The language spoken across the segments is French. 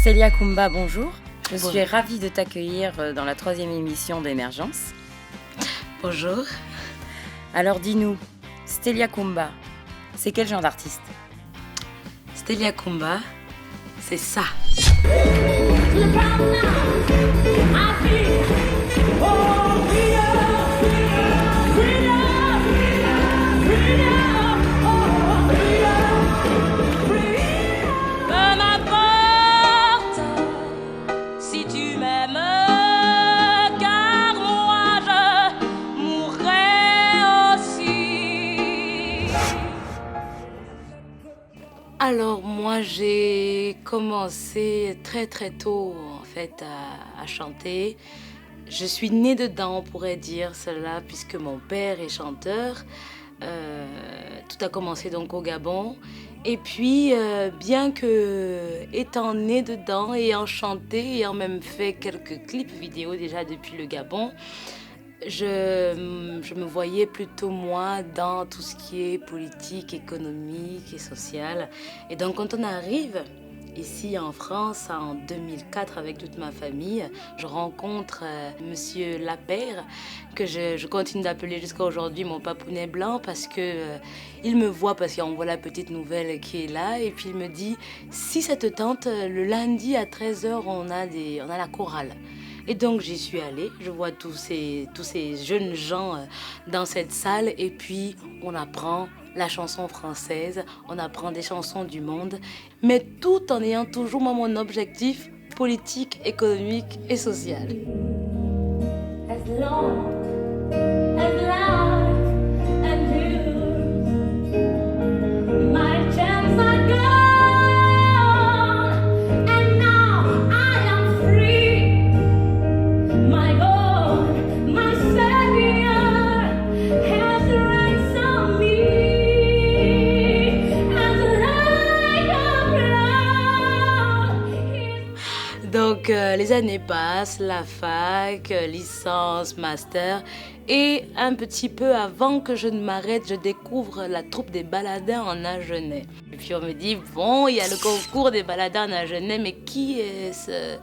Célia Kumba, bonjour. Je suis ravie de t'accueillir dans la 3e émission d'Émergence. Bonjour. Alors dis-nous, Célia Kumba, c'est quel genre d'artiste? Célia Kumba, c'est ça. Alors moi j'ai commencé très tôt en fait à chanter. Je suis née dedans, on pourrait dire cela, puisque mon père est chanteur. Tout a commencé donc au Gabon. Et puis bien que étant née dedans, ayant chanté, ayant même fait quelques clips vidéo déjà depuis le Gabon, je me voyais plutôt moi dans tout ce qui est politique, économique et social. Et donc quand on arrive ici en France en 2004 avec toute ma famille, je rencontre Monsieur Lapère, que je continue d'appeler jusqu'à aujourd'hui mon papounet blanc, parce que il me voit, parce qu'on voit la petite nouvelle qui est là, et puis il me dit si ça te tente, le lundi à 13h on a la chorale. Et donc j'y suis allée, je vois tous ces jeunes gens dans cette salle, et puis on apprend la chanson française, on apprend des chansons du monde, mais tout en ayant toujours moi, mon objectif politique, économique et social. As long as life and you, my chance are gone, and now I am free. My God, my Savior has ransomed me, and like a blood. Donc les années passent, la fac, licence, master, et un petit peu avant que je ne m'arrête, je découvre la troupe des baladins en Agenais. Et puis on me dit, bon, il y a le concours des baladins en Agenais, mais qui est ces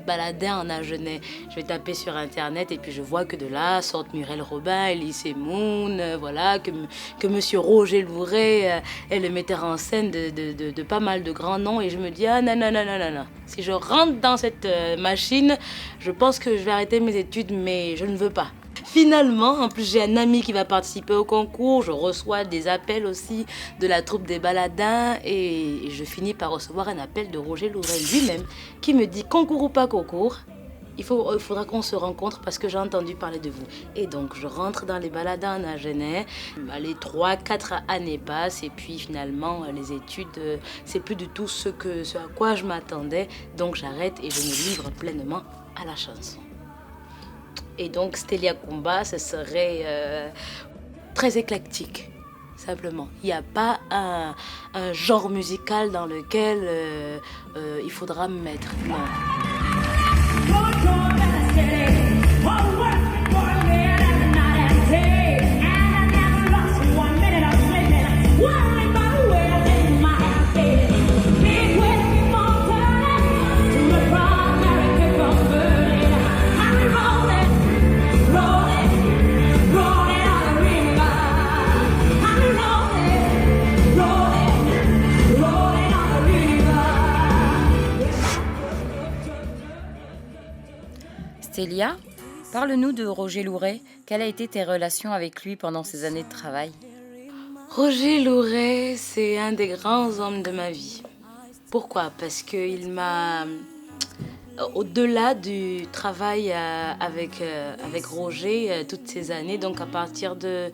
baladins en Agenais? Je vais taper sur internet et puis je vois que de là sortent Muriel Robin, Elise Moon, voilà, que monsieur Roger Louret est le metteur en scène de pas mal de grands noms, et je me dis ah non. Si je rentre dans cette machine, je pense que je vais arrêter mes études, mais je ne veux pas. Finalement, en plus j'ai un ami qui va participer au concours, je reçois des appels aussi de la troupe des baladins, et je finis par recevoir un appel de Roger Louret lui-même qui me dit concours ou pas concours, il faudra qu'on se rencontre parce que j'ai entendu parler de vous. Et donc je rentre dans les baladins en Agenais, les 3-4 années passent, et puis finalement les études c'est plus du tout ce à quoi je m'attendais, donc j'arrête et je me livre pleinement à la chanson. Et donc Célia Kumba, ce serait très éclectique, simplement. Il n'y a pas un genre musical dans lequel il faudra me mettre, non. Célia, parle-nous de Roger Louret. Quelle a été tes relations avec lui pendant ces années de travail? Roger Louret, c'est un des grands hommes de ma vie. Pourquoi? Parce qu'il m'a... Au-delà du travail avec Roger toutes ces années, donc à partir de...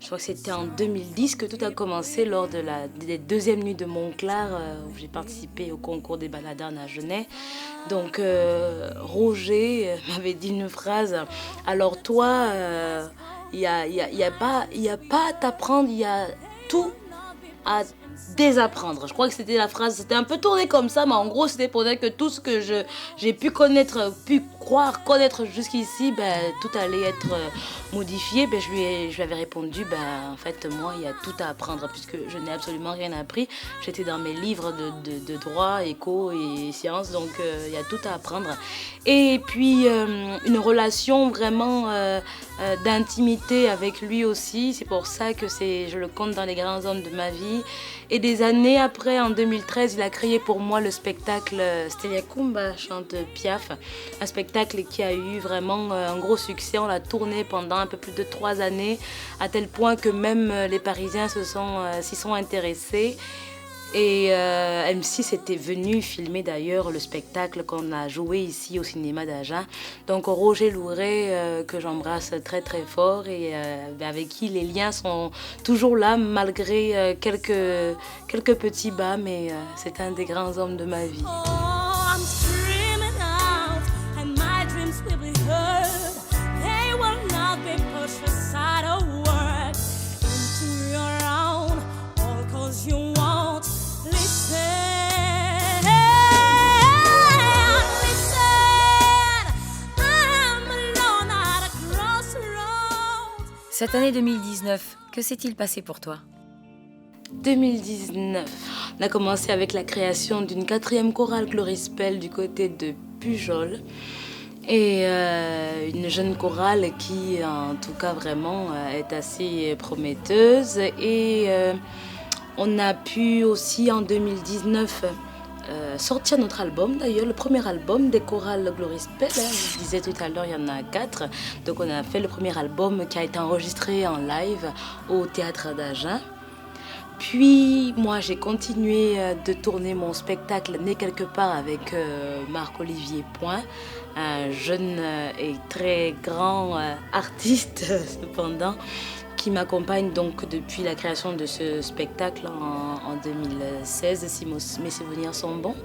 Je crois que c'était en 2010 que tout a commencé lors des deuxièmes nuits de Montclar, où j'ai participé au concours des baladins à Agenais. Donc Roger m'avait dit une phrase, alors toi, il y a pas à t'apprendre, il y a tout à désapprendre. Je crois que c'était la phrase, c'était un peu tourné comme ça, mais en gros c'était pour dire que tout ce que j'ai pu connaître, pu croire, connaître jusqu'ici, tout allait être modifié, je lui avais répondu, en fait, moi, il y a tout à apprendre puisque je n'ai absolument rien appris. J'étais dans mes livres de droit, éco et sciences, donc il y a tout à apprendre. Et puis, une relation vraiment d'intimité avec lui aussi. C'est pour ça que je le compte dans les grands hommes de ma vie. Et des années après, en 2013, il a créé pour moi le spectacle Stelia Kumba chante Piaf. Un spectacle qui a eu vraiment un gros succès. On l'a tourné pendant un peu plus de 3 années, à tel point que même les Parisiens s'y sont intéressés. Et M6 était venu filmer d'ailleurs le spectacle qu'on a joué ici au cinéma d'Agen. Donc Roger Louret, que j'embrasse très très fort et avec qui les liens sont toujours là malgré quelques petits bas, mais c'est un des grands hommes de ma vie. Cette année 2019, que s'est-il passé pour toi? 2019, on a commencé avec la création d'une 4e chorale Glorispel du côté de Pujol. Et une jeune chorale qui, en tout cas, vraiment est assez prometteuse. Et on a pu aussi, en 2019, sortir notre album, d'ailleurs, le premier album des chorales Glorispel. Je disais tout à l'heure, il y en a 4. Donc, on a fait le premier album qui a été enregistré en live au Théâtre d'Agen. Puis, moi, j'ai continué de tourner mon spectacle Né quelque part avec Marc-Olivier Point, un jeune et très grand artiste, cependant, qui m'accompagne donc depuis la création de ce spectacle en 2016, si mes souvenirs sont bons.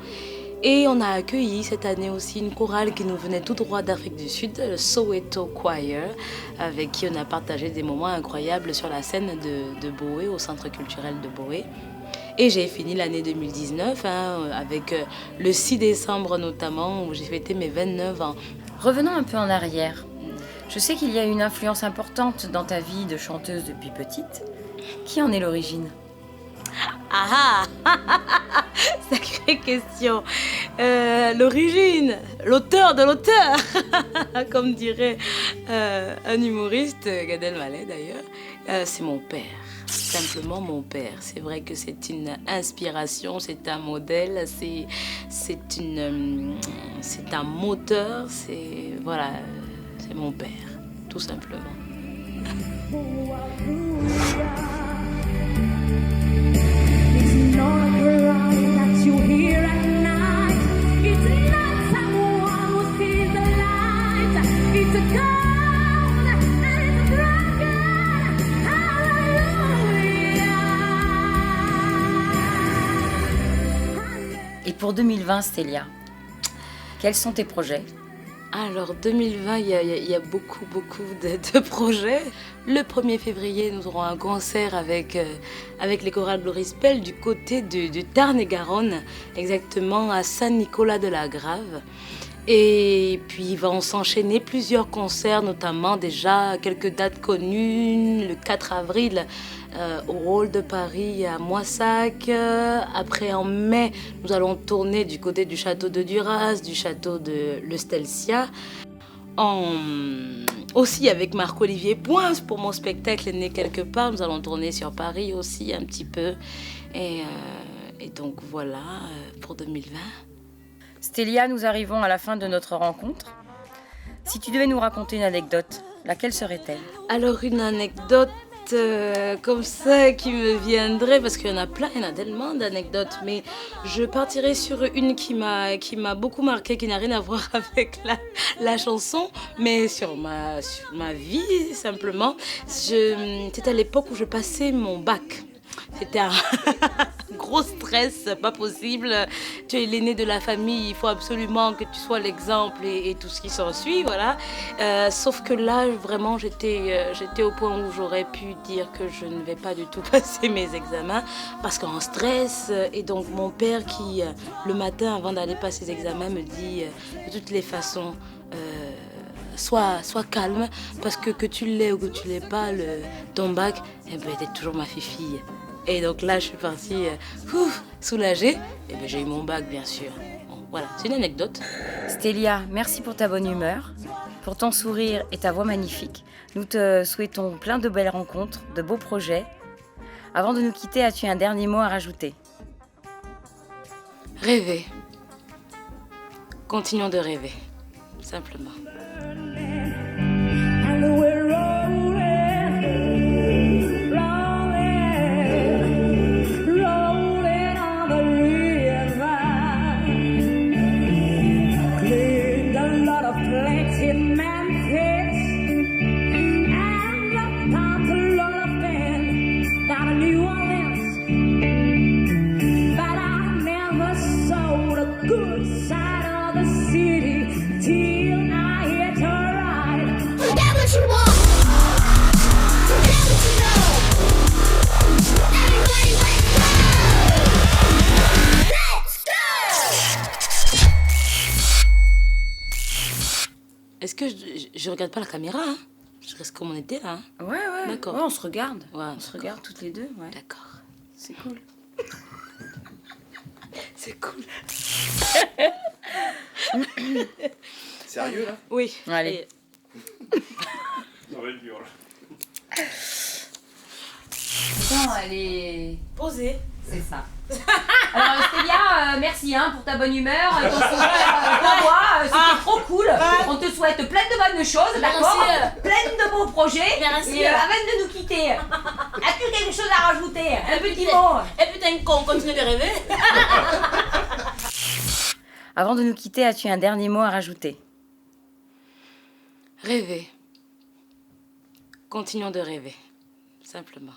Et on a accueilli cette année aussi une chorale qui nous venait tout droit d'Afrique du Sud, le Soweto Choir, avec qui on a partagé des moments incroyables sur la scène de Boé, au Centre culturel de Boé. Et j'ai fini l'année 2019 avec le 6 décembre notamment, où j'ai fêté mes 29 ans. Revenons un peu en arrière. Je sais qu'il y a une influence importante dans ta vie de chanteuse depuis petite. Qui en est l'origine? Ah ah Sacrée question. L'origine, l'auteur de l'auteur, comme dirait un humoriste, Gad Elmaleh d'ailleurs, c'est mon père. Simplement mon père. C'est vrai que c'est une inspiration, c'est un modèle, c'est un moteur, c'est mon père, tout simplement. Et pour 2020, Stelia, quels sont tes projets? Alors 2020, il y a beaucoup de projets. Le 1er février, nous aurons un concert avec les chorales Glorispel du côté de Tarn-et-Garonne, exactement à Saint-Nicolas-de-la-Grave. Et puis il va s'enchaîner plusieurs concerts, notamment déjà quelques dates connues. Le 4 avril, au Hall de Paris à Moissac. Après, en mai, nous allons tourner du côté du château de Duras, du château de Le Stelcia. Aussi avec Marc-Olivier Point pour mon spectacle Né quelque part. Nous allons tourner sur Paris aussi un petit peu. Et donc voilà pour 2020. Stelia, nous arrivons à la fin de notre rencontre. Si tu devais nous raconter une anecdote, laquelle serait-elle? Alors une anecdote comme ça qui me viendrait, parce qu'il y en a plein, il y en a tellement d'anecdotes, mais je partirai sur une qui m'a beaucoup marqué, qui n'a rien à voir avec la chanson, mais sur ma vie simplement. C'était à l'époque où je passais mon bac. C'était un gros stress, pas possible. Tu es l'aîné de la famille, il faut absolument que tu sois l'exemple et tout ce qui s'ensuit, voilà. Sauf que là, vraiment, j'étais au point où j'aurais pu dire que je ne vais pas du tout passer mes examens parce qu'en stress. Et donc, mon père qui, le matin, avant d'aller passer ses examens, me dit de toutes les façons, sois calme, parce que tu l'aies ou que tu l'aies pas, ton bac, eh ben, t'es toujours ma fille. Et donc là, je suis partie soulagée. Et ben, j'ai eu mon bac, bien sûr. Bon, voilà, c'est une anecdote. Stélia, merci pour ta bonne humeur, pour ton sourire et ta voix magnifique. Nous te souhaitons plein de belles rencontres, de beaux projets. Avant de nous quitter, as-tu un dernier mot à rajouter? Rêver. Continuons de rêver, simplement. Est-ce que je regarde pas la caméra, hein? Je reste comme on était là, hein? Ouais. D'accord. Ouais, on se regarde. Ouais, On se regarde toutes les deux, ouais. D'accord. C'est cool. C'est cool. Sérieux là? Oui. Allez. Ça va être dur là. Non, elle est Posé. C'est ça. Alors Stélia, merci pour ta bonne humeur, ton sourire, ta voix, c'était trop cool. On te souhaite plein de bonnes choses, d'accord? Plein de beaux projets. Merci. Et avant de nous quitter, as-tu quelque chose à rajouter? Un petit mot? Et putain, qu'on continue de rêver. Avant de nous quitter, as-tu un dernier mot à rajouter? Rêver. Continuons de rêver, simplement.